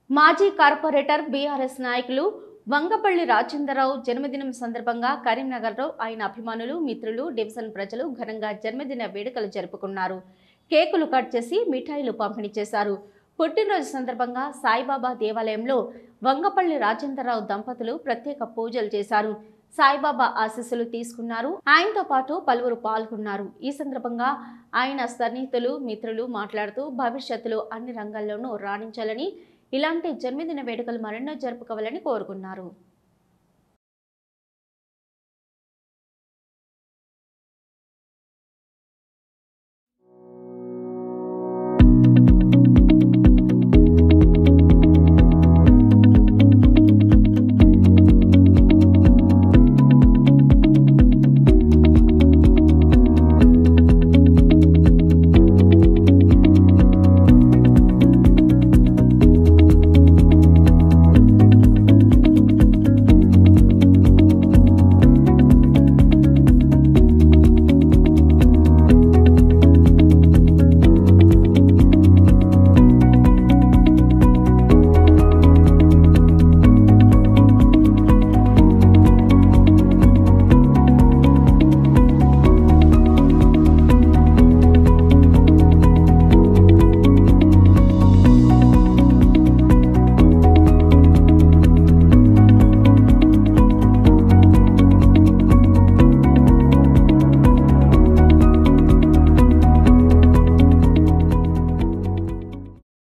మాజీ corporator BRS నాయకులు వంగపల్లి రాజేంద్రరావు జన్మదినం సందర్భంగా కరీంనగర్లో ఆయన అభిమానులు, మిత్రులు, డివిజన్ ప్రజలు ఘనంగా జన్మదిన వేడుకలు జరుపుకున్నారు. కేకులు కట్ చేసి మిఠాయిలు పంపిణీ చేశారు. పుట్టినరోజు సందర్భంగా సాయిబాబా దేవాలయంలో వంగపల్లి రాజేంద్రరావు దంపతులు ప్రత్యేక పూజలు చేశారు. సాయిబాబా ఆశీస్సులు తీసుకున్నారు. ఆయనతో పాటు పలువురు పాల్గొన్నారు. ఈ సందర్భంగా ఆయన సన్నిహితులు, మిత్రులు మాట్లాడుతూ భవిష్యత్తులో అన్ని రంగాల్లోనూ రాణించాలని, ఇలాంటి జన్మదిన వేడుకలు మరెన్నో జరుపుకోవాలని కోరుకున్నారు.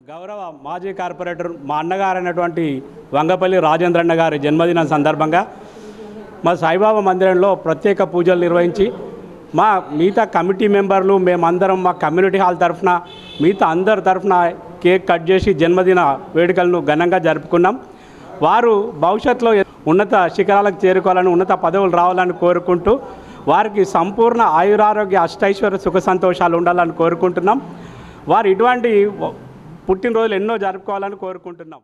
గౌరవ మాజీ కార్పొరేటర్ మా అన్నగారైనటువంటి వంగపల్లి రాజేంద్రన్న గారి జన్మదినం సందర్భంగా మా సాయిబాబా మందిరంలో ప్రత్యేక పూజలు నిర్వహించి మా మిగతా కమిటీ మెంబర్లు మేమందరం మా కమ్యూనిటీ హాల్ తరఫున మిగతా అందరి తరఫున కేక్ కట్ చేసి జన్మదిన వేడుకలను ఘనంగా జరుపుకున్నాం. వారు భవిష్యత్తులో ఉన్నత శిఖరాలకు చేరుకోవాలని, ఉన్నత పదవులు రావాలని కోరుకుంటూ వారికి సంపూర్ణ ఆయురారోగ్య అష్టైశ్వర్య సుఖ సంతోషాలు ఉండాలని కోరుకుంటున్నాం. వారు ఇటువంటి పుట్టినరోజులు ఎన్నో జరుపుకోవాలని కోరుకుంటున్నాం.